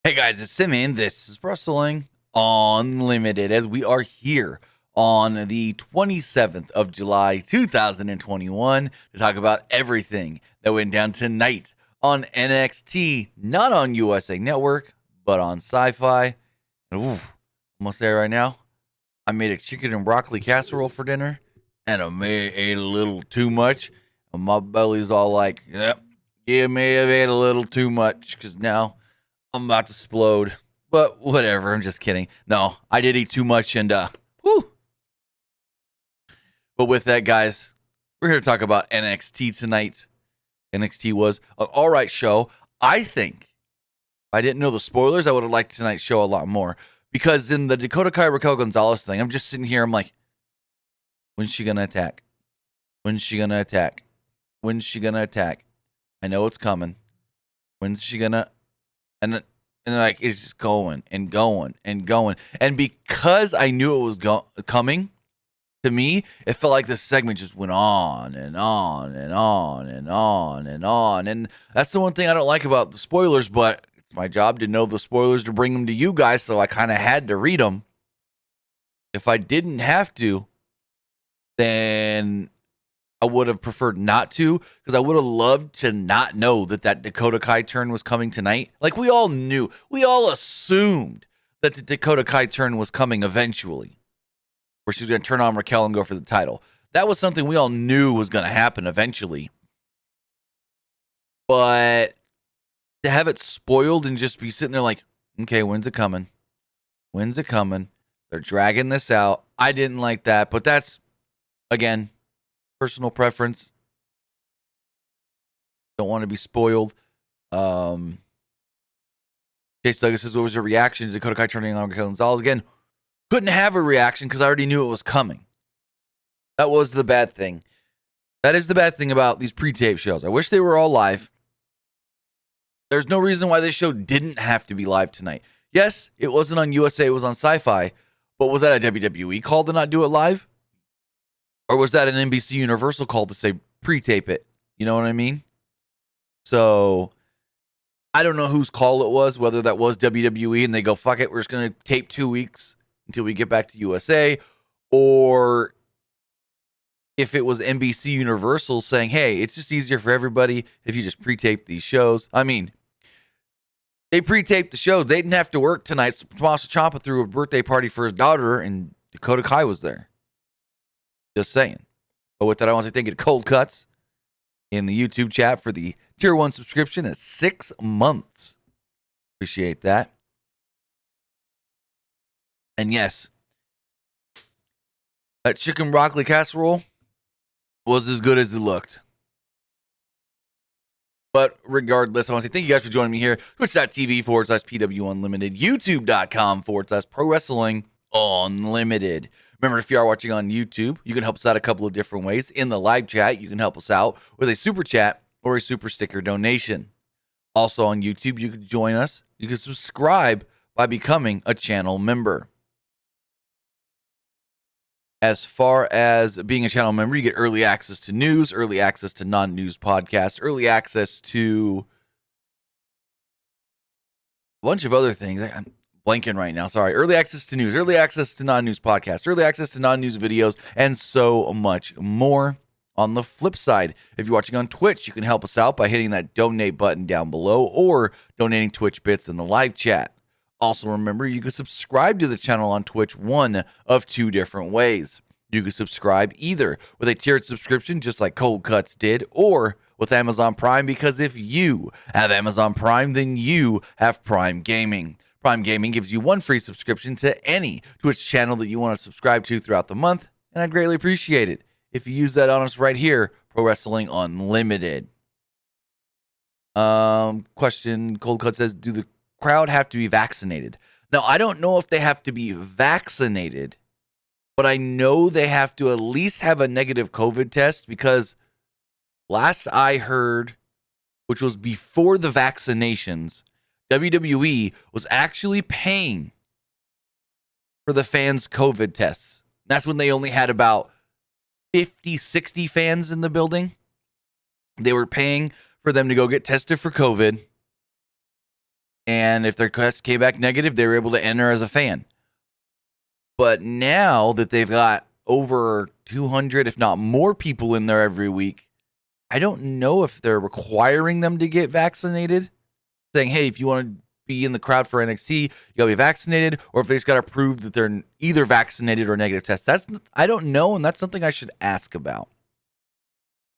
Hey guys, it's Simon. This is Wrestling Unlimited as we are here on the 27th of July, 2021 to talk about everything that went down tonight on NXT, not on USA Network, but on Sci-Fi. And ooh, I'm gonna say right now, I made a chicken and broccoli casserole for dinner, and I may have ate a little too much, and my belly's all like, yep, you may have ate a little too much, because now I'm about to explode, but whatever. I'm just kidding. No, I did eat too much, and whew. But with that, guys, we're here to talk about NXT tonight. NXT was an all right show. I think if I didn't know the spoilers, I would have liked tonight's show a lot more because in the Dakota Kai Raquel Gonzalez thing, I'm just sitting here. I'm like, when's she gonna attack? When's she gonna attack? When's she gonna attack? I know it's coming. When's she gonna? And like it's just going and going and going. And because I knew it was coming, to me, it felt like this segment just went on and on and on and on and on. And that's the one thing I don't like about the spoilers, but it's my job to know the spoilers to bring them to you guys, so I kind of had to read them. If I didn't have to, then I would have preferred not to, because I would have loved to not know that Dakota Kai turn was coming tonight. Like, we all knew. We all assumed that the Dakota Kai turn was coming eventually, where she was going to turn on Raquel and go for the title. That was something we all knew was going to happen eventually. But to have it spoiled and just be sitting there like, okay, when's it coming? When's it coming? They're dragging this out. I didn't like that, but that's, again, personal preference. Don't want to be spoiled. Chase Douglas says, what was your reaction to Dakota Kai turning on Raquel Gonzalez? Again, couldn't have a reaction because I already knew it was coming. That was the bad thing. That is the bad thing about these pre-tape shows. I wish they were all live. There's no reason why this show didn't have to be live tonight. Yes, it wasn't on USA, it was on Sci-Fi, but was that a WWE call to not do it live? Or was that an NBC Universal call to say pre-tape it? You know what I mean? So I don't know whose call it was, whether that was WWE and they go, fuck it, we're just going to tape 2 weeks until we get back to USA, or if it was NBC Universal saying, hey, it's just easier for everybody if you just pre-tape these shows. I mean, they pre-taped the shows. They didn't have to work tonight. So Tommaso Champa threw a birthday party for his daughter, and Dakota Kai was there. Just saying. But with that, I want to say thank you to Cold Cuts in the YouTube chat for the Tier 1 subscription at 6 months. Appreciate that. And yes, that chicken broccoli casserole was as good as it looked. But regardless, I want to say thank you guys for joining me here. Twitch.tv/PWU Unlimited. YouTube.com/Pro Wrestling Unlimited. Remember, if you are watching on YouTube, you can help us out a couple of different ways. In the live chat, you can help us out with a super chat or a super sticker donation. Also on YouTube, you can join us. You can subscribe by becoming a channel member. As far as being a channel member, you get early access to news, early access to non-news podcasts, early access to a bunch of other things. I'm blanking right now. Sorry. Early access to news, early access to non-news podcasts, early access to non-news videos, and so much more. On the flip side, if you're watching on Twitch, you can help us out by hitting that donate button down below or donating Twitch bits in the live chat. Also, remember, you can subscribe to the channel on Twitch one of two different ways. You can subscribe either with a tiered subscription, just like Cold Cuts did, or with Amazon Prime, because if you have Amazon Prime, then you have Prime Gaming. Prime Gaming gives you one free subscription to any Twitch channel that you want to subscribe to throughout the month, and I'd greatly appreciate it if you use that on us right here, Pro Wrestling Unlimited. Question, Cold Cut says, do the crowd have to be vaccinated? Now, I don't know if they have to be vaccinated, but I know they have to at least have a negative COVID test, because last I heard, which was before the vaccinations, WWE was actually paying for the fans' COVID tests. That's when they only had about 50, 60 fans in the building. They were paying for them to go get tested for COVID. And if their test came back negative, they were able to enter as a fan. But now that they've got over 200, if not more people in there every week, I don't know if they're requiring them to get vaccinated, saying, hey, if you want to be in the crowd for NXT, you got to be vaccinated, or if they just got to prove that they're either vaccinated or negative test. I don't know, and that's something I should ask about.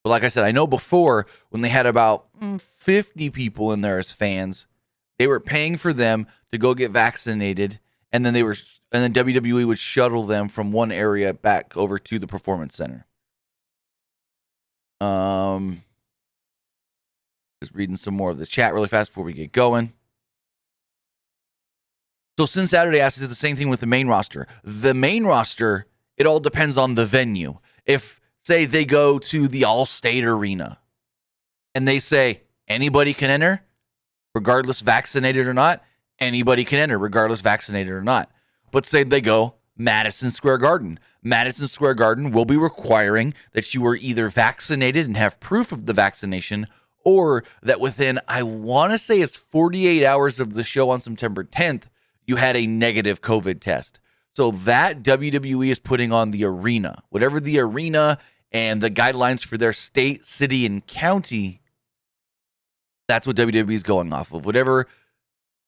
But like I said, I know before when they had about 50 people in there as fans, they were paying for them to go get vaccinated, and then WWE would shuttle them from one area back over to the Performance Center. Just reading some more of the chat really fast before we get going. So Sin Saturday asks, is the same thing with the main roster? The main roster, it all depends on the venue. If, say, they go to the All-State Arena and they say anybody can enter, regardless vaccinated or not, anybody can enter, regardless vaccinated or not. But say they go Madison Square Garden. Madison Square Garden will be requiring that you are either vaccinated and have proof of the vaccination, or that within, I want to say it's 48 hours of the show on September 10th, you had a negative COVID test. So that WWE is putting on the arena. Whatever the arena and the guidelines for their state, city, and county, that's what WWE is going off of. Whatever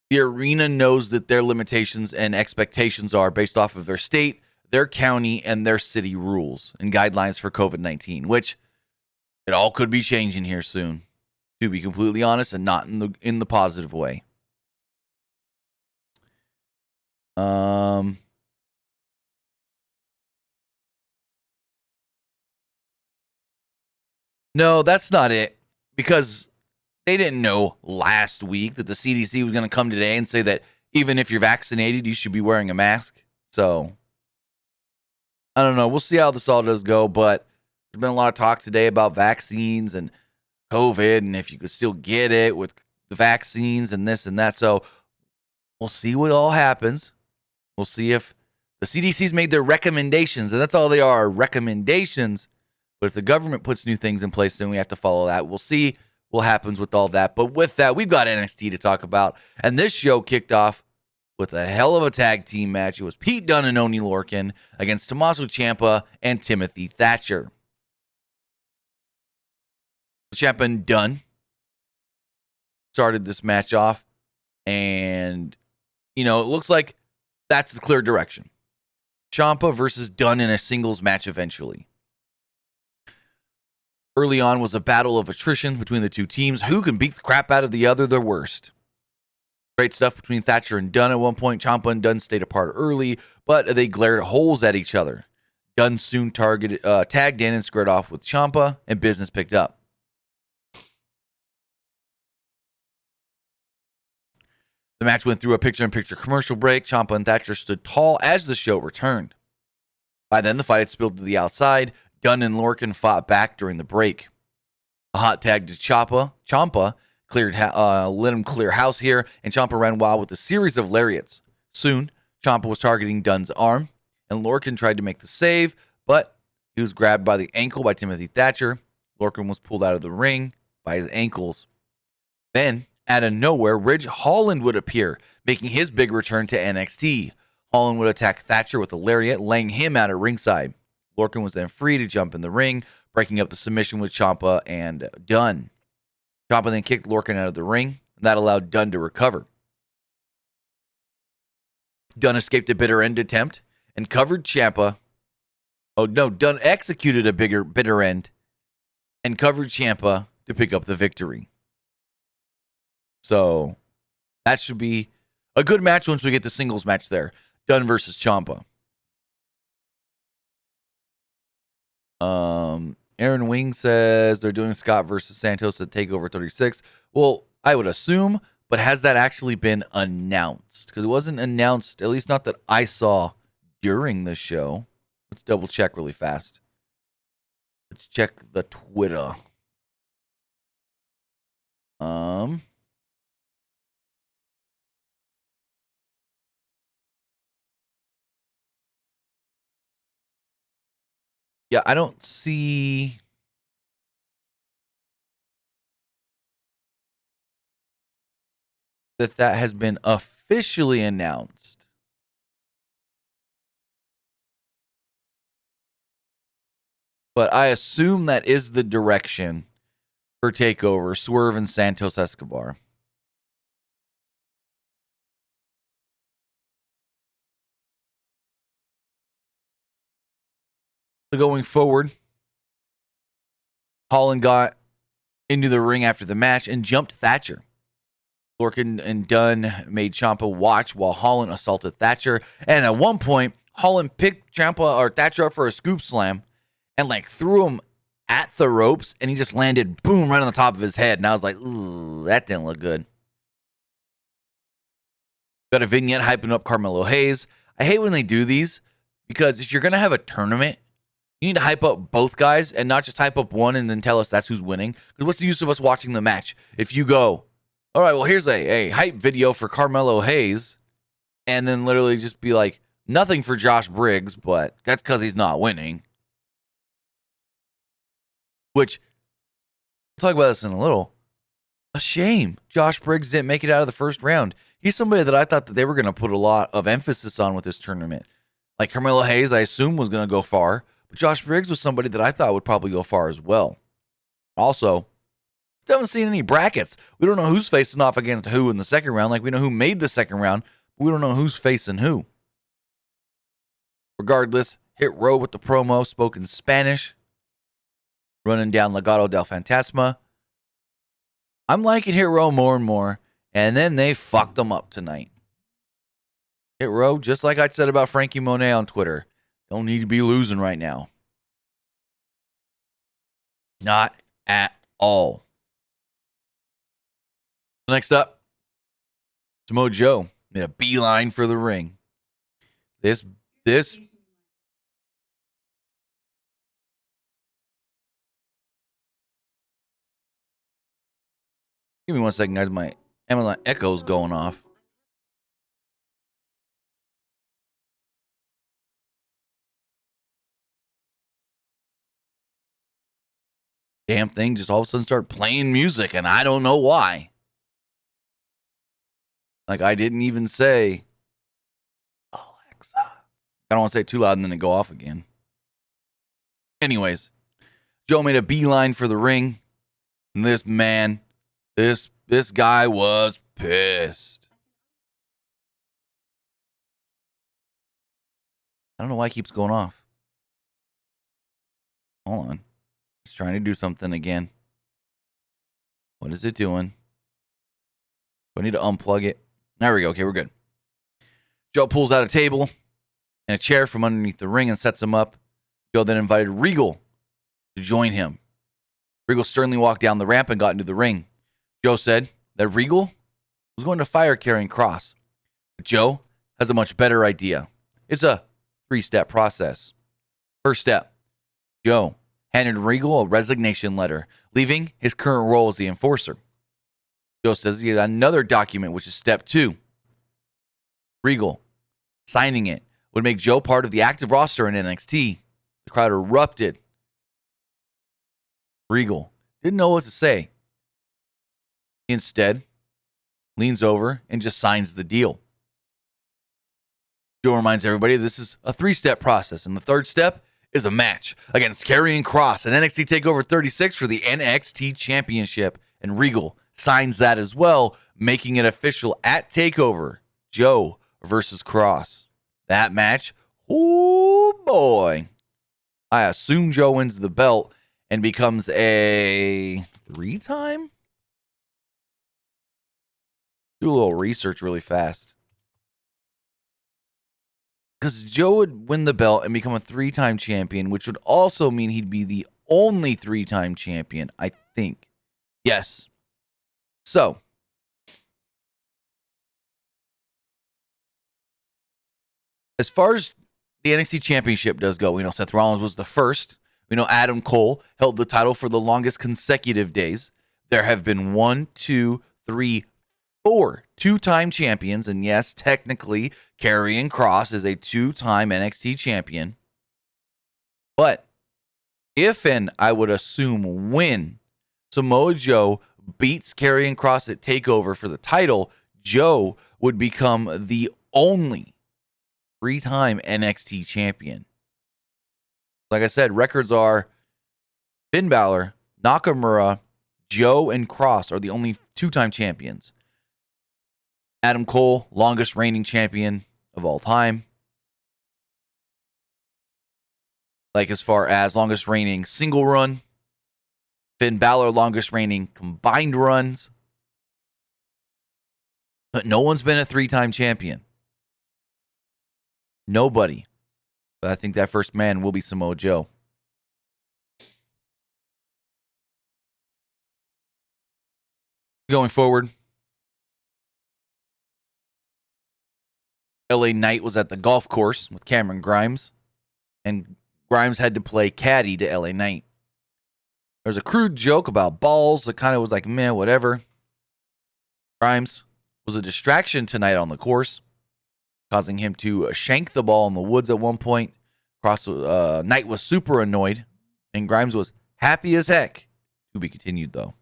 the arena knows that their limitations and expectations are based off of their state, their county, and their city rules and guidelines for COVID-19, which it all could be changing here soon, to be completely honest, and not in the positive way. No, that's not it, because they didn't know last week that the CDC was going to come today and say that even if you're vaccinated, you should be wearing a mask. So I don't know. We'll see how this all does go, but there's been a lot of talk today about vaccines and COVID and if you could still get it with the vaccines and this and that. So we'll see what all happens. We'll see if the CDC's made their recommendations, and that's all they are, recommendations. But if the government puts new things in place, then we have to follow that. We'll see what happens with all that. But with that, we've got NXT to talk about. And this show kicked off with a hell of a tag team match. It was Pete Dunne and Oney Lorcan against Tommaso Ciampa and Timothy Thatcher. Ciampa and Dunn started this match off. And, it looks like that's the clear direction. Champa versus Dunn in a singles match eventually. Early on was a battle of attrition between the two teams. Who can beat the crap out of the other the worst? Great stuff between Thatcher and Dunn at one point. Champa and Dunn stayed apart early, but they glared holes at each other. Dunn soon tagged in and squared off with Champa, and business picked up. The match went through a picture-in-picture commercial break. Champa and Thatcher stood tall as the show returned. By then, the fight had spilled to the outside. Dunn and Lorcan fought back during the break. A hot tag to Ciampa let him clear house here, and Ciampa ran wild with a series of lariats. Soon, Ciampa was targeting Dunn's arm, and Lorcan tried to make the save, but he was grabbed by the ankle by Timothy Thatcher. Lorcan was pulled out of the ring by his ankles. Then, out of nowhere, Ridge Holland would appear, making his big return to NXT. Holland would attack Thatcher with a lariat, laying him out at ringside. Lorcan was then free to jump in the ring, breaking up the submission with Ciampa and Dunn. Ciampa then kicked Lorcan out of the ring, and that allowed Dunn to recover. Dunn escaped a bitter end attempt and covered Ciampa. Oh no, Dunn executed a bitter end and covered Ciampa to pick up the victory. So that should be a good match once we get the singles match there. Dunn versus Ciampa. Aaron Wing says they're doing Scott versus Santos at TakeOver 36. Well, I would assume, but has that actually been announced? Because it wasn't announced, at least not that I saw during the show. Let's double check really fast. Let's check the Twitter. Yeah, I don't see. that has been officially announced. But I assume that is the direction for TakeOver, Swerve and Santos Escobar. So going forward, Holland got into the ring after the match and jumped Thatcher. Lorcan and Dunn made Champa watch while Holland assaulted Thatcher. And at one point, Holland picked Champa or Thatcher up for a scoop slam and like threw him at the ropes, and he just landed, boom, right on the top of his head. And I was like, ooh, that didn't look good. Got a vignette hyping up Carmelo Hayes. I hate when they do these because if you're going to have a tournament, you need to hype up both guys and not just hype up one and then tell us that's who's winning. Because what's the use of us watching the match if you go, all right, well, here's a hype video for Carmelo Hayes, and then literally just be like, nothing for Josh Briggs, but that's because he's not winning. Which, we'll talk about this in a little. A shame Josh Briggs didn't make it out of the first round. He's somebody that I thought that they were going to put a lot of emphasis on with this tournament. Like Carmelo Hayes, I assume, was going to go far. But Josh Briggs was somebody that I thought would probably go far as well. Also, still haven't seen any brackets. We don't know who's facing off against who in the second round. Like, we know who made the second round, but we don't know who's facing who. Regardless, Hit Row with the promo, spoke in Spanish, running down Legado del Fantasma. I'm liking Hit Row more and more, and then they fucked them up tonight. Hit Row, just like I said about Frankie Monet on Twitter, don't need to be losing right now. Not at all. Next up, Samoa Joe made a beeline for the ring. This. Give me 1 second, guys. My Amazon Echo's going off. Damn thing just all of a sudden started playing music, and I don't know why. Like, I didn't even say, Alexa. I don't want to say it too loud and then it go off again. Anyways, Joe made a beeline for the ring. And this man, this guy was pissed. I don't know why it keeps going off. Hold on. It's trying to do something again. What is it doing? Do I need to unplug it? There we go. Okay, we're good. Joe pulls out a table and a chair from underneath the ring and sets him up. Joe then invited Regal to join him. Regal sternly walked down the ramp and got into the ring. Joe said that Regal was going to fire Karrion Kross. But Joe has a much better idea. It's a 3-step process. First step, Joe handed Regal a resignation letter, leaving his current role as the enforcer. Joe says he had another document, which is step 2. Regal signing it would make Joe part of the active roster in NXT. The crowd erupted. Regal didn't know what to say. He instead leans over and just signs the deal. Joe reminds everybody this is a 3-step process, and the third step is a match against Karrion Kross at NXT TakeOver 36 for the NXT Championship, and Regal signs that as well, making it official at TakeOver. Joe versus Kross. That match, oh boy. I assume Joe wins the belt and becomes a 3-time? Do a little research really fast. Because Joe would win the belt and become a 3-time champion, which would also mean he'd be the only 3-time champion, I think. Yes. So, as far as the NXT Championship does go, we know Seth Rollins was the first. We know Adam Cole held the title for the longest consecutive days. There have been 1, 2, 3, 4 2-time champions. And yes, technically, Karrion Kross is a 2-time NXT champion. But if, and I would assume when, Samoa Joe beats Karrion Kross at TakeOver for the title, Joe would become the only 3-time NXT champion. Like I said, records are Finn Balor, Nakamura, Joe, and Cross are the only 2-time champions. Adam Cole, longest reigning champion of all time. Like as far as longest reigning single run. Finn Balor, longest reigning combined runs. But no one's been a 3-time champion. Nobody. But I think that first man will be Samoa Joe. Going forward, LA Knight was at the golf course with Cameron Grimes, and Grimes had to play caddy to LA Knight. There was a crude joke about balls that kind of was like, meh, whatever. Grimes was a distraction tonight on the course, causing him to shank the ball in the woods at one point. Knight was super annoyed, and Grimes was happy as heck. To be continued, though.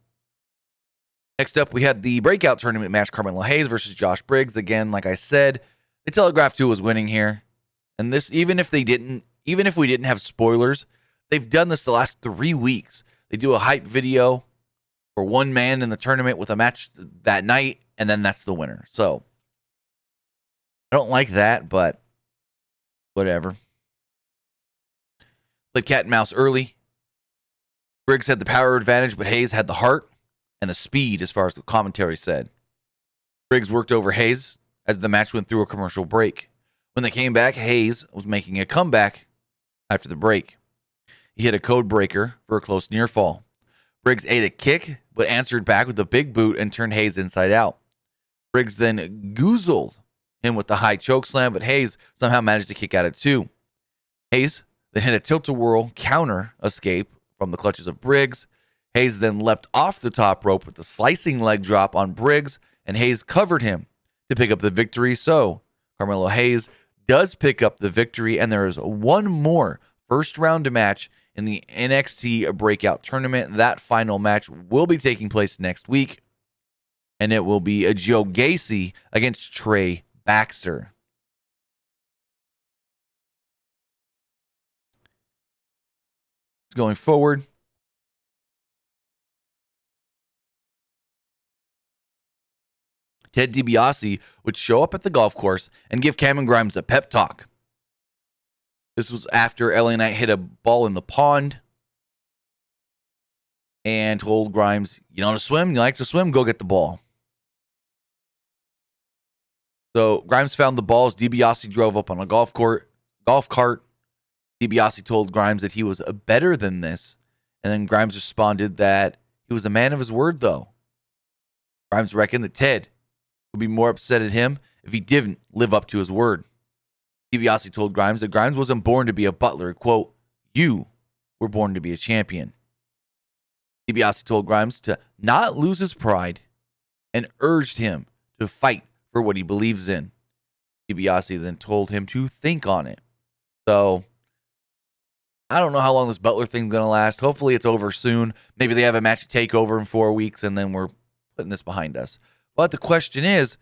Next up, we had the breakout tournament match, Carmen versus Josh Briggs. Again, like I said, they telegraphed who was winning here. And this, even if we didn't have spoilers, they've done this the last 3 weeks. They do a hype video for one man in the tournament with a match that night, and then that's the winner. So, I don't like that, but whatever. Played cat and mouse early. Briggs had the power advantage, but Hayes had the heart and the speed, as far as the commentary said. Briggs worked over Hayes as the match went through a commercial break. When they came back, Hayes was making a comeback after the break. He hit a code breaker for a close near fall. Briggs ate a kick, but answered back with a big boot and turned Hayes inside out. Briggs then goozled him with the high choke slam, but Hayes somehow managed to kick out at 2. Hayes then hit a tilt-a-whirl counter escape from the clutches of Briggs. Hayes then leapt off the top rope with a slicing leg drop on Briggs, and Hayes covered him to pick up the victory. So, Carmelo Hayes does pick up the victory, and there is one more first-round match in the NXT Breakout Tournament. That final match will be taking place next week, and it will be a Joe Gacy against Trey Baxter. Going forward, Ted DiBiase would show up at the golf course and give Cameron Grimes a pep talk. This was after LA Knight hit a ball in the pond and told Grimes, you know how to swim? You like to swim? Go get the ball. So Grimes found the ball as DiBiase drove up on a golf cart. DiBiase told Grimes that he was better than this, and then Grimes responded that he was a man of his word, though. Grimes reckoned that Ted would be more upset at him if he didn't live up to his word. DiBiase told Grimes that Grimes wasn't born to be a butler. Quote, you were born to be a champion. DiBiase told Grimes to not lose his pride and urged him to fight for what he believes in. DiBiase then told him to think on it. So, I don't know how long this Butler thing's going to last. Hopefully it's over soon. Maybe they have a match takeover in 4 weeks and then we're putting this behind us. But the question is,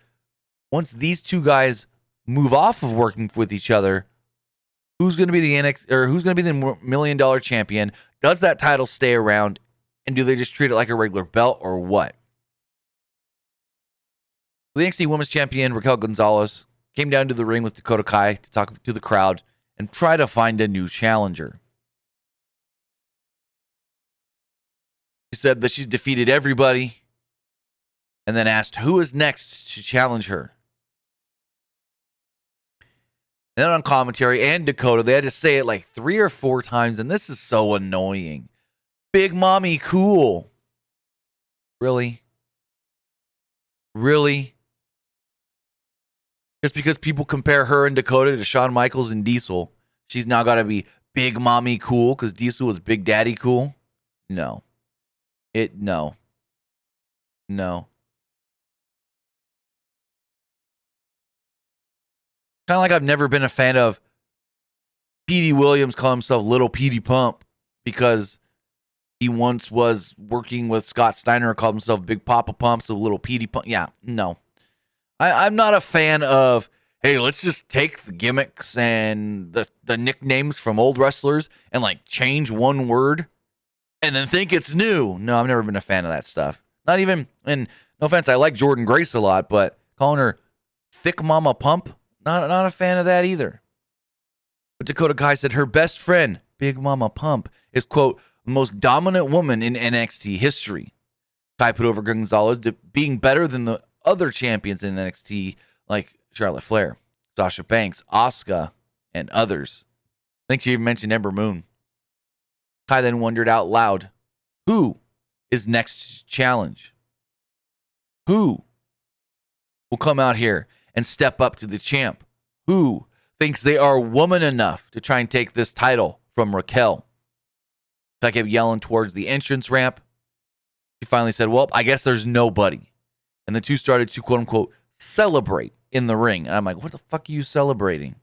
once these two guys move off of working with each other, who's going to be the who's going to be the $1 million champion? Does that title stay around? And do they just treat it like a regular belt or what? The NXT Women's Champion, Raquel Gonzalez, came down to the ring with Dakota Kai to talk to the crowd and try to find a new challenger. She said that she's defeated everybody and then asked who is next to challenge her. And then on commentary and Dakota, they had to say it like 3 or 4 times, and this is so annoying. Big Mommy Cool. Really? Really? Just because people compare her and Dakota to Shawn Michaels and Diesel, she's now got to be Big Mommy Cool because Diesel was Big Daddy Cool? No. No. Kind of like I've never been a fan of Petey Williams calling himself Little Petey Pump because he once was working with Scott Steiner and called himself Big Papa Pump, so Little Petey Pump. Yeah, no. I'm not a fan of, hey, let's just take the gimmicks and the nicknames from old wrestlers and like change one word and then think it's new. No, I've never been a fan of that stuff. Not even, and no offense, I like Jordan Grace a lot, but calling her Thick Mama Pump, not a fan of that either. But Dakota Kai said her best friend, Big Mama Pump, is, quote, the most dominant woman in NXT history. Kai put over Gonzalez being better than the other champions in NXT, like Charlotte Flair, Sasha Banks, Asuka, and others. I think she even mentioned Ember Moon. Kai then wondered out loud, who is next to challenge? Who will come out here and step up to the champ? Who thinks they are woman enough to try and take this title from Raquel? I kept yelling towards the entrance ramp. She finally said, well, I guess there's nobody. And the two started to, quote unquote, celebrate in the ring. And I'm like, what the fuck are you celebrating?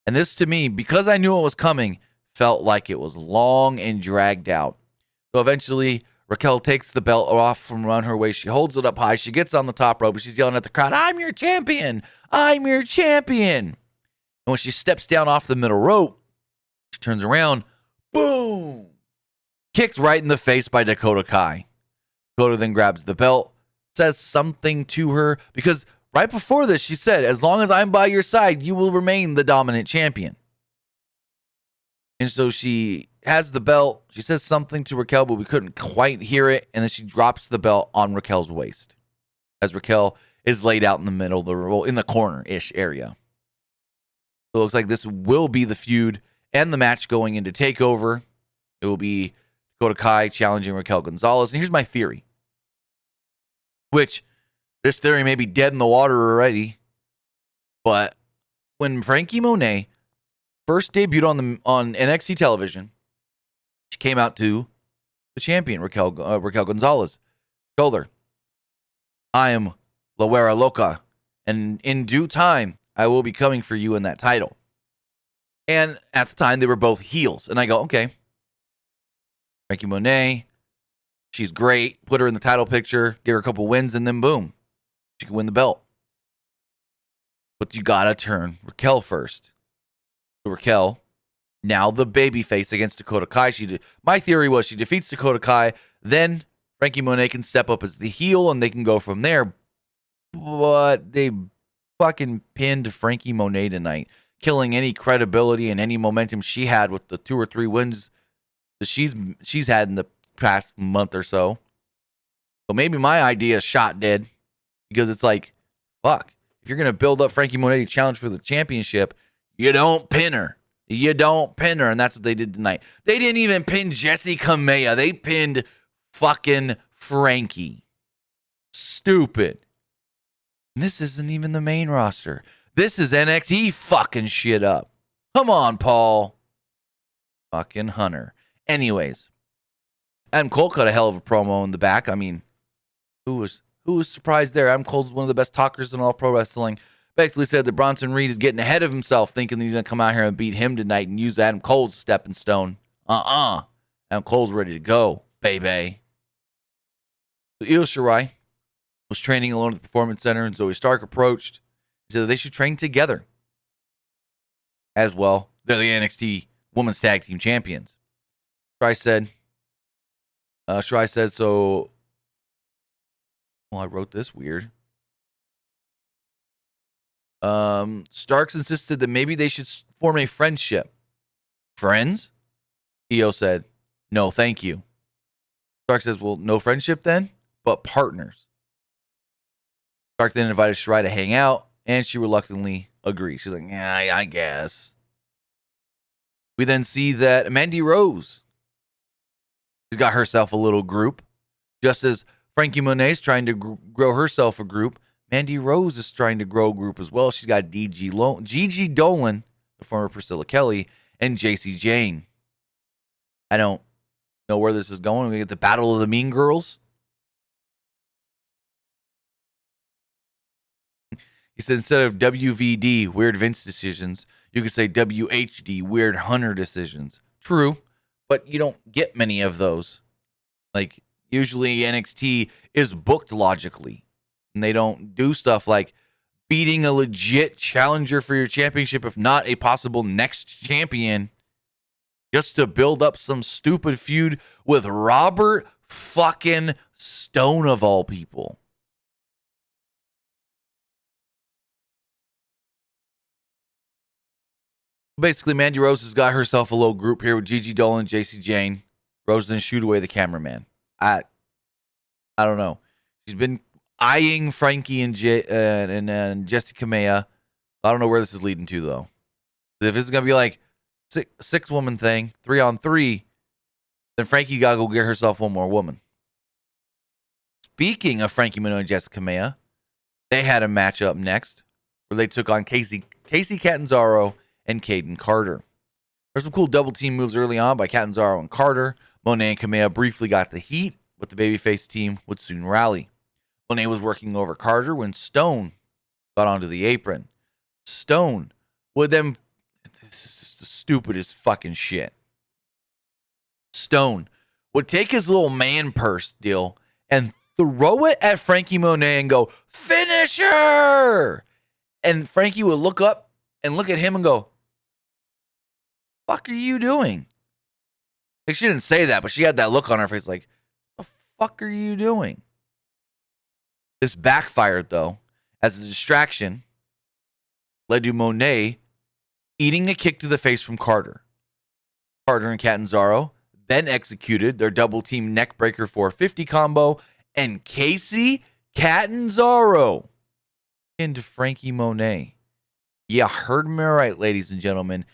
And this, to me, because I knew it was coming, felt like it was long and dragged out. So eventually, Raquel takes the belt off from around her waist. She holds it up high. She gets on the top rope. She's yelling at the crowd, I'm your champion. I'm your champion. And when she steps down off the middle rope, she turns around. Boom! Kicked right in the face by Dakota Kai. Dakota then grabs the belt, says something to her, because right before this, she said, as long as I'm by your side, you will remain the dominant champion. And so she has the belt. She says something to Raquel, but we couldn't quite hear it. And then she drops the belt on Raquel's waist as Raquel is laid out in the middle of the row, in the corner-ish area. So it looks like this will be the feud and the match going into TakeOver. It will be Dakota Kai challenging Raquel Gonzalez. And here's my theory, which this theory may be dead in the water already, but when Frankie Monet first debuted on NXT television, she came out to the champion, Raquel Gonzalez. Told her, I am La Güera Loca, and in due time, I will be coming for you in that title. And at the time, they were both heels. And I go, okay, Frankie Monet, she's great. Put her in the title picture, give her a couple wins, and then boom, she can win the belt. But you gotta turn Raquel first. So Raquel, now the babyface against Dakota Kai. My theory was she defeats Dakota Kai, then Frankie Monet can step up as the heel, and they can go from there. But they fucking pinned Frankie Monet tonight, killing any credibility and any momentum she had with the 2 or 3 wins that she's had in the past month or so. So maybe my idea is shot dead, because it's like, fuck, if you're gonna build up Frankie Monet to challenge for the championship, you don't pin her. You don't pin her, and that's what they did tonight. They didn't even pin Jessie Kamea. They pinned fucking Frankie. Stupid. And this isn't even the main roster. This is NXT fucking shit up. Come on, Paul. Fucking Hunter. Anyways, Adam Cole cut a hell of a promo in the back. I mean, who was surprised there? Adam Cole's one of the best talkers in all pro wrestling. Basically said that Bronson Reed is getting ahead of himself, thinking that he's going to come out here and beat him tonight and use Adam Cole's stepping stone. Adam Cole's ready to go, baby. So Io Shirai was training alone at the Performance Center, and Zoe Stark approached. He said they should train together as well. They're the NXT Women's Tag Team Champions. Shirai said, so, well, I wrote this weird. Starks insisted that maybe they should form a friendship. Friends? Io said, no, thank you. Stark says, well, no friendship then, but partners. Stark then invited Shirai to hang out, and she reluctantly agreed. She's like, yeah, I guess. We then see that Mandy Rose has got herself a little group. Just as Frankie Monet's trying to grow herself a group, Mandy Rose is trying to grow a group as well. She's got Gigi Dolan, the former Priscilla Kelly, and JC Jane. I don't know where this is going. We get the Battle of the Mean Girls. He said instead of WVD, Weird Vince Decisions, you could say WHD, Weird Hunter Decisions. True, but you don't get many of those. Like, usually NXT is booked logically. And they don't do stuff like beating a legit challenger for your championship, if not a possible next champion, just to build up some stupid feud with Robert fucking Stone of all people. Basically, Mandy Rose has got herself a little group here with Gigi Dolan, JC Jane. Rose didn't shoot away the cameraman. I don't know. She's been eyeing Frankie and Jessie Kamea. I don't know where this is leading to, though. If this is going to be like six woman thing, 3-on-3, then Frankie got to go get herself one more woman. Speaking of Frankie Minogue and Jessie Kamea, they had a match up next where they took on Casey Catanzaro and Caden Carter. There's some cool double team moves early on by Catanzaro and Carter. Monet and Kamea briefly got the heat, but the babyface team would soon rally. Monet was working over Carter when Stone got onto the apron. Stone would then, this is just the stupidest fucking shit. Stone would take his little man purse deal and throw it at Frankie Monet and go, "Finish her!" And Frankie would look up and look at him and go, "Fuck are you doing?" Like, she didn't say that, but she had that look on her face like, "The fuck are you doing?" This backfired, though, as a distraction led to Monet eating a kick to the face from Carter. Carter and Catanzaro then executed their double team neck breaker 450 combo, and Casey Catanzaro into Frankie Monet. Yeah, heard me right, ladies and gentlemen.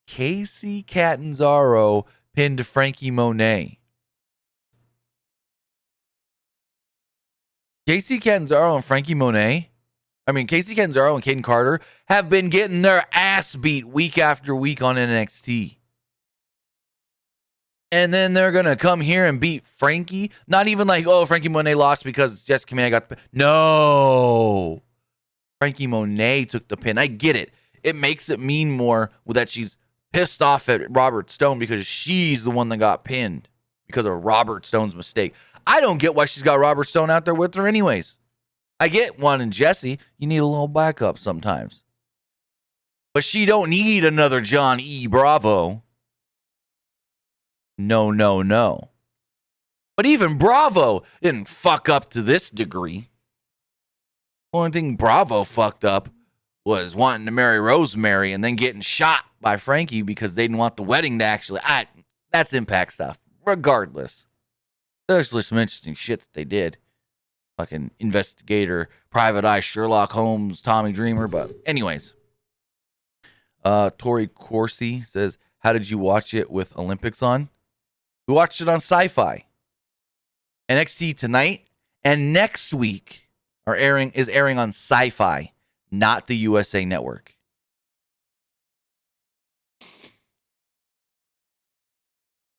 Casey Catanzaro pinned Frankie Monet. Casey Catanzaro and Frankie Monet, Casey Catanzaro and Caden Carter have been getting their ass beat week after week on NXT. And then they're going to come here and beat Frankie. Not even like, oh, Frankie Monet lost because Jessie Kamea got the pin. No. Frankie Monet took the pin. I get it. It makes it mean more that she's pissed off at Robert Stone because she's the one that got pinned because of Robert Stone's mistake. I don't get why she's got Robert Stone out there with her anyways. I get one and Jessie. You need a little backup sometimes. But she don't need another John E. Bravo. No. But even Bravo didn't fuck up to this degree. The only thing Bravo fucked up was wanting to marry Rosemary and then getting shot by Frankie because they didn't want the wedding to actually... That's Impact stuff. Regardless. There's some interesting shit that they did. Fucking investigator, Private Eye, Sherlock Holmes, Tommy Dreamer. But anyways. Tori Corsi says, how did you watch it with Olympics on? We watched it on Sci-Fi. NXT tonight and next week is airing on Sci-Fi, not the USA Network.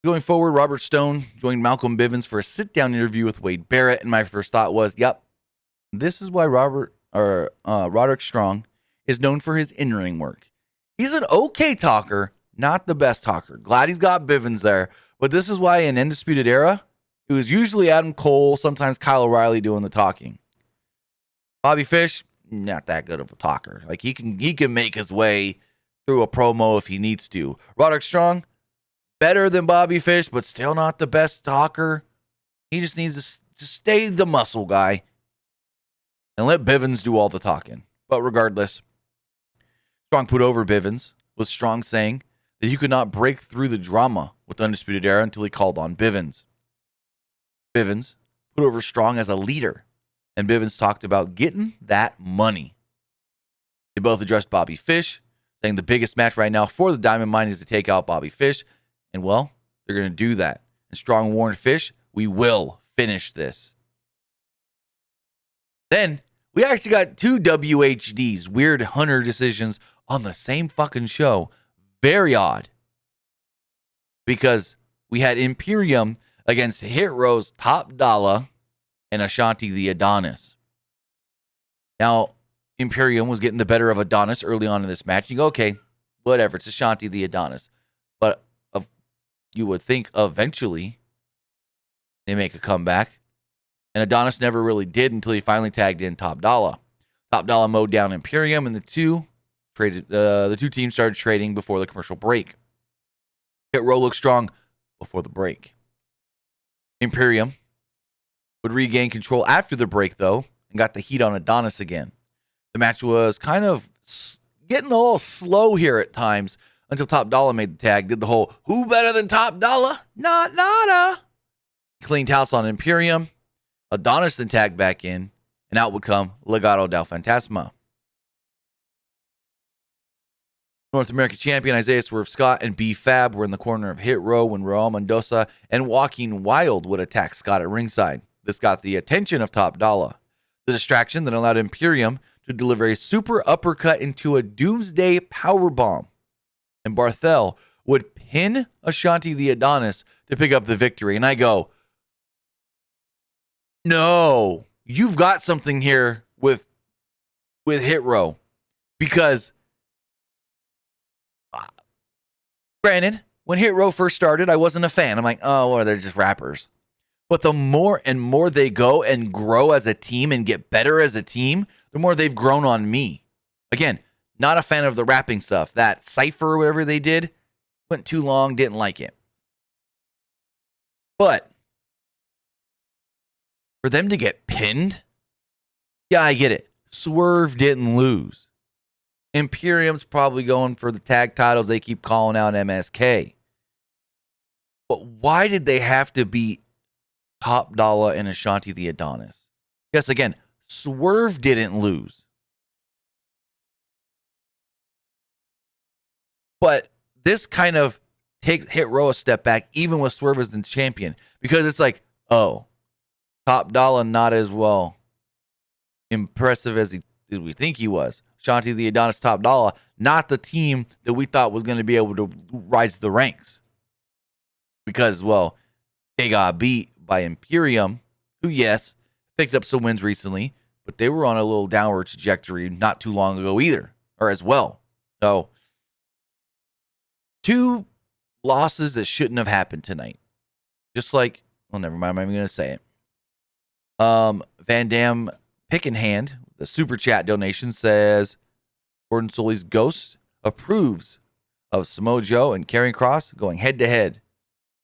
Going forward, Robert Stone joined Malcolm Bivens for a sit-down interview with Wade Barrett, and my first thought was, yep, this is why Roderick Strong is known for his in-ring work. He's an okay talker, not the best talker. Glad he's got Bivens there, but this is why in Undisputed Era, it was usually Adam Cole, sometimes Kyle O'Reilly doing the talking. Bobby Fish, not that good of a talker. Like, he can make his way through a promo if he needs to. Roderick Strong, better than Bobby Fish, but still not the best talker. He just needs to stay the muscle guy and let Bivens do all the talking. But regardless, Strong put over Bivens, with Strong saying that he could not break through the drama with Undisputed Era until he called on Bivens. Bivens put over Strong as a leader, and Bivens talked about getting that money. They both addressed Bobby Fish, saying the biggest match right now for the Diamond Mine is to take out Bobby Fish. And, well, they're going to do that. And Strong warned Fish, we will finish this. Then, we actually got two WHDs, weird Hunter decisions, on the same fucking show. Very odd. Because we had Imperium against Hit Row's Top Dollar and Ashanti the Adonis. Now, Imperium was getting the better of Adonis early on in this match. You go, okay, whatever, it's Ashanti the Adonis. But you would think eventually they make a comeback. And Adonis never really did until he finally tagged in Top Dollar. Top Dollar mowed down Imperium, and the two teams started trading before the commercial break. Hit Row looked strong before the break. Imperium would regain control after the break, though, and got the heat on Adonis again. The match was kind of getting a little slow here at times until Top Dollar made the tag, did the whole, who better than Top Dollar? Not nada. Cleaned house on Imperium. Adonis then tagged back in, and out would come Legado del Fantasma. North American champion Isaiah Swerve Scott and B-Fab were in the corner of Hit Row when Raul Mendoza and Joaquin Wilde would attack Scott at ringside. This got the attention of Top Dollar. The distraction that allowed Imperium to deliver a super uppercut into a doomsday powerbomb. And Barthel would pin Ashanti the Adonis to pick up the victory. And I go, no, you've got something here with Hit Row. Because granted, when Hit Row first started, I wasn't a fan. I'm like, oh, well, they're just rappers. But the more and more they go and grow as a team and get better as a team, the more they've grown on me. Again, not a fan of the rapping stuff. That Cypher or whatever they did went too long, didn't like it. But for them to get pinned, yeah, I get it. Swerve didn't lose. Imperium's probably going for the tag titles. They keep calling out MSK. But why did they have to beat Top Dollar and Ashanti the Adonis? Yes, again, Swerve didn't lose. But this kind of takes Hit Row a step back, even with Swerve as the champion. Because it's like, oh, Top Dollar not as well impressive as we think he was. Ashanti the Adonis, Top Dollar, not the team that we thought was going to be able to rise the ranks. Because, well, they got beat by Imperium, who, yes, picked up some wins recently, but they were on a little downward trajectory not too long ago either, or as well. So, two losses that shouldn't have happened tonight. Just like, well, never mind, I'm even going to say it. Van Dam Pick in Hand, the super chat donation says, Gordon Soley's Ghost approves of Samoa Joe and Karrion Kross going head to head.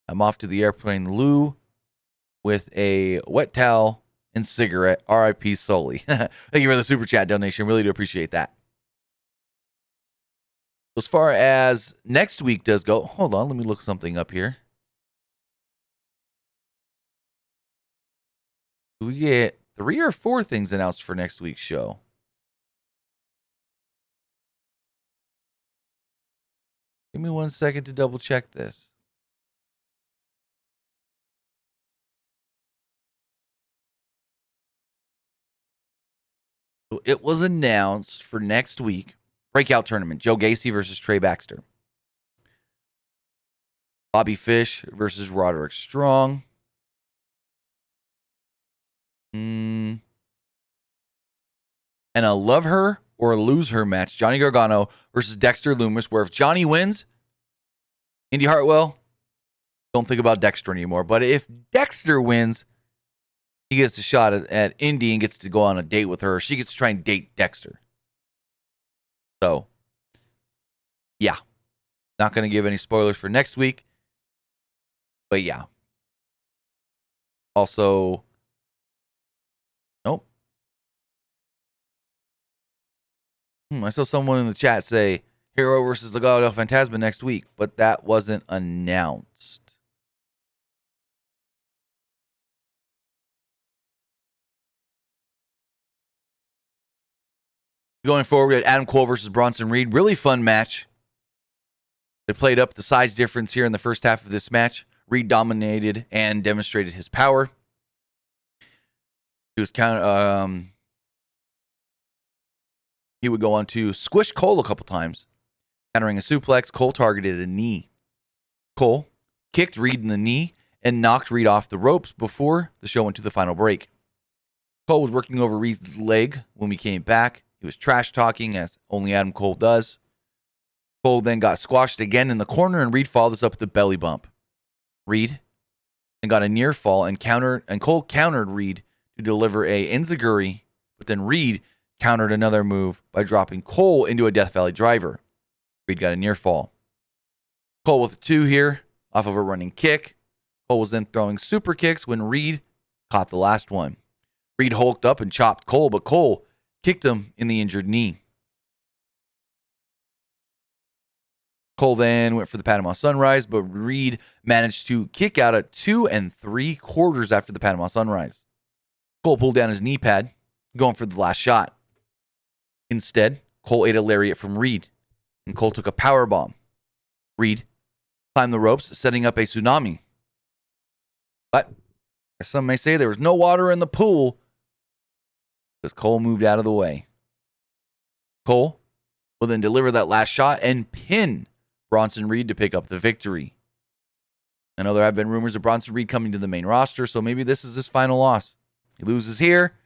I'm off to the airplane Lou with a wet towel and cigarette. R.I.P. Soley. Thank you for the super chat donation. Really do appreciate that. As far as next week does go, hold on, let me look something up here. Do we get 3 or 4 things announced for next week's show? Give me 1 second to double check this. So it was announced for next week, breakout tournament, Joe Gacy versus Trey Baxter. Bobby Fish versus Roderick Strong. And a love her or lose her match, Johnny Gargano versus Dexter Loomis, where if Johnny wins, Indy Hartwell, don't think about Dexter anymore. But if Dexter wins, he gets a shot at Indy and gets to go on a date with her. She gets to try and date Dexter. So, yeah. Not going to give any spoilers for next week. But yeah. Also, nope. I saw someone in the chat say Hero versus Legado del Fantasma next week, but that wasn't announced. Going forward, we had Adam Cole versus Bronson Reed. Really fun match. They played up the size difference here in the first half of this match. Reed dominated and demonstrated his power. He was he would go on to squish Cole a couple times. Countering a suplex, Cole targeted a knee. Cole kicked Reed in the knee and knocked Reed off the ropes before the show went to the final break. Cole was working over Reed's leg when we came back. He was trash talking, as only Adam Cole does. Cole then got squashed again in the corner, and Reed followed this up with a belly bump. Reed and got a near fall and Cole countered Reed to deliver a enziguri, but then Reed countered another move by dropping Cole into a Death Valley driver. Reed got a near fall. Cole with a 2 here off of a running kick. Cole was then throwing super kicks when Reed caught the last one. Reed hulked up and chopped Cole, but Cole kicked him in the injured knee. Cole then went for the Panama Sunrise, but Reed managed to kick out at 2 3/4 after the Panama Sunrise. Cole pulled down his knee pad, going for the last shot. Instead, Cole ate a lariat from Reed, and Cole took a power bomb. Reed climbed the ropes, setting up a tsunami. But, as some may say, there was no water in the pool because Cole moved out of the way. Cole will then deliver that last shot and pin Bronson Reed to pick up the victory. I know there have been rumors of Bronson Reed coming to the main roster, so maybe this is his final loss. He loses here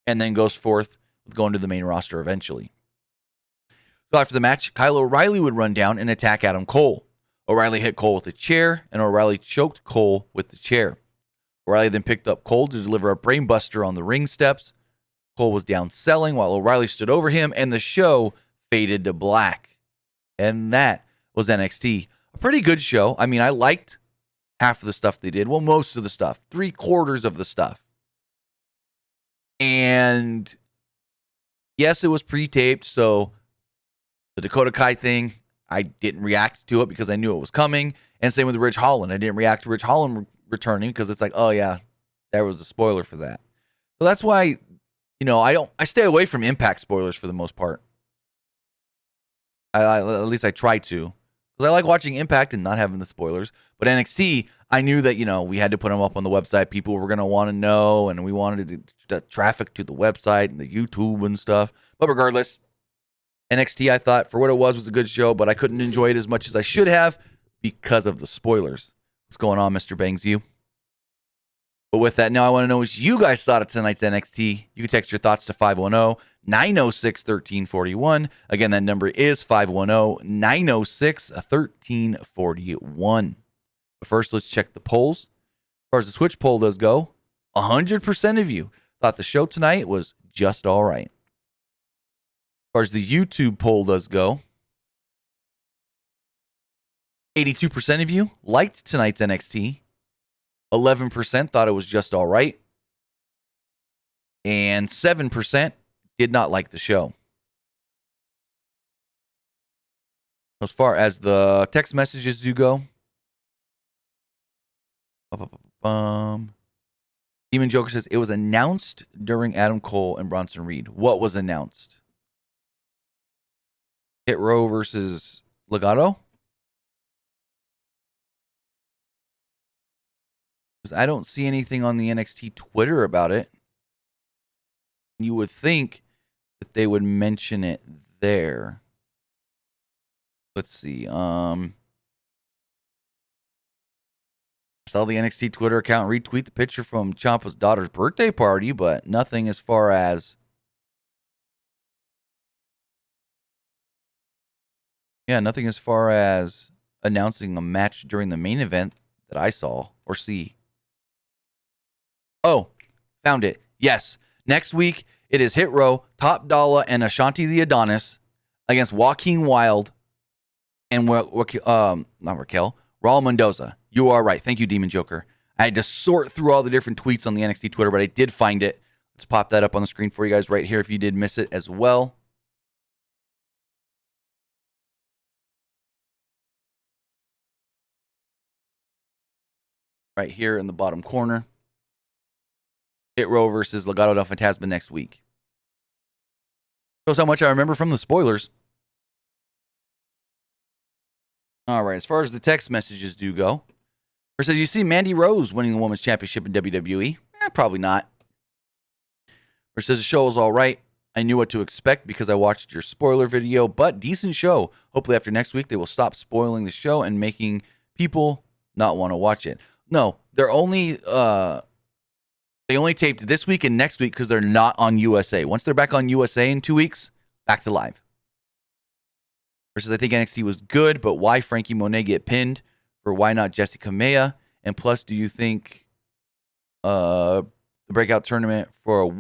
and then goes forth with going to the main roster eventually. So after the match, Kyle O'Reilly would run down and attack Adam Cole. O'Reilly hit Cole with a chair, and O'Reilly choked Cole with the chair. O'Reilly then picked up Cole to deliver a brainbuster on the ring steps. Cole was down selling while O'Reilly stood over him, and the show faded to black. And that was NXT. A pretty good show. I mean, I liked half of the stuff they did. Well, most of the stuff. 3/4 of the stuff. And yes, it was pre-taped, so the Dakota Kai thing, I didn't react to it because I knew it was coming. And same with Ridge Holland. I didn't react to Ridge Holland returning because it's like, oh yeah, there was a spoiler for that. So that's why, I stay away from Impact spoilers for the most part. At least I try to. Because I like watching Impact and not having the spoilers. But NXT, I knew that, we had to put them up on the website. People were going to want to know, and we wanted the traffic to the website and the YouTube and stuff. But regardless, NXT, I thought, for what it was a good show, but I couldn't enjoy it as much as I should have because of the spoilers. What's going on, Mr. Bangs You? But with that, now I want to know what you guys thought of tonight's NXT. You can text your thoughts to 510-906-1341. Again, that number is 510-906-1341. But first, let's check the polls. As far as the Twitch poll does go, 100% of you thought the show tonight was just all right. As far as the YouTube poll does go, 82% of you liked tonight's NXT. 11% thought it was just all right. And 7% did not like the show. As far as the text messages do go, Demon Joker says it was announced during Adam Cole and Bronson Reed. What was announced? Hit Row versus Legado? Because I don't see anything on the NXT Twitter about it. You would think that they would mention it there. Let's see. I saw the NXT Twitter account retweet the picture from Ciampa's daughter's birthday party, but nothing as far as... nothing as far as announcing a match during the main event that I saw or see. Oh, found it. Yes. Next week, it is Hit Row, Top Dollar, and Ashanti the Adonis against Joaquin Wilde and not Raquel, Raul Mendoza. You are right. Thank you, Demon Joker. I had to sort through all the different tweets on the NXT Twitter, but I did find it. Let's pop that up on the screen for you guys right here if you did miss it as well. Right here in the bottom corner. Hit Row versus Legado del Fantasma next week. Shows how much I remember from the spoilers. All right, as far as the text messages do go, it says, you see Mandy Rose winning the Women's Championship in WWE? Probably not. It says, the show was all right. I knew what to expect because I watched your spoiler video, but decent show. Hopefully after next week, they will stop spoiling the show and making people not want to watch it. No, they're only... They only taped this week and next week because they're not on USA. Once they're back on USA in 2 weeks, back to live. Versus I think NXT was good, but why Frankie Monet get pinned? Or why not Jessica Maya? And plus, do you think the breakout tournament for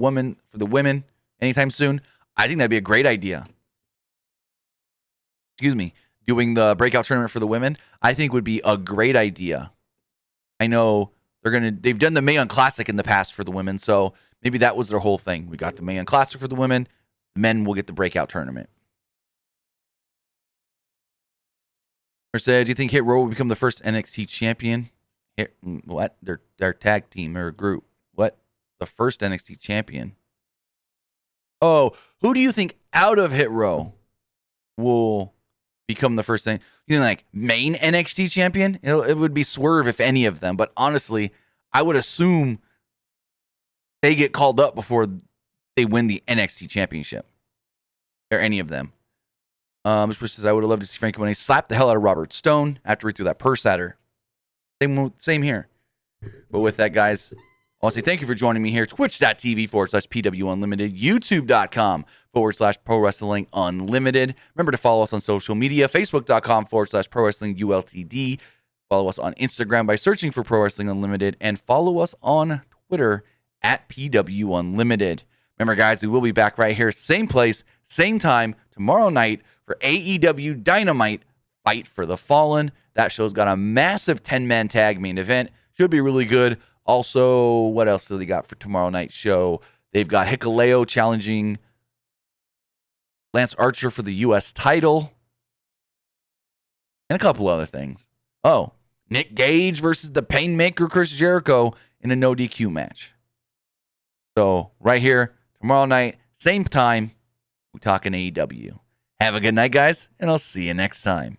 the women anytime soon, I think that'd be a great idea. Excuse me. Doing the breakout tournament for the women, I think would be a great idea. I know they've done the Mae Young Classic in the past for the women, so maybe that was their whole thing. We got the Mae Young Classic for the women. The men will get the breakout tournament. Or said, do you think Hit Row will become the first NXT champion? What? Their tag team or group. What? The first NXT champion. Oh, who do you think out of Hit Row will become the first thing? You know, like main NXT champion? It would be Swerve if any of them. But honestly, I would assume they get called up before they win the NXT championship. Or any of them. This person says, I would have loved to see Frankie Monet slap the hell out of Robert Stone after he threw that purse at her. Same here. But with that, guys, I want to say thank you for joining me here. Twitch.tv/PW Unlimited, YouTube.com/Pro Wrestling Unlimited. Remember to follow us on social media, Facebook.com/Pro Wrestling ULTD. Follow us on Instagram by searching for Pro Wrestling Unlimited, and follow us on Twitter at PW Unlimited. Remember, guys, we will be back right here, same place, same time, tomorrow night for AEW Dynamite Fight for the Fallen. That show's got a massive 10-man tag main event. Should be really good. Also, what else do they got for tomorrow night's show? They've got Hikuleo challenging Lance Archer for the U.S. title. And a couple other things. Oh, Nick Gage versus the Painmaker Chris Jericho in a no DQ match. So, right here, tomorrow night, same time, we're talking AEW. Have a good night, guys, and I'll see you next time.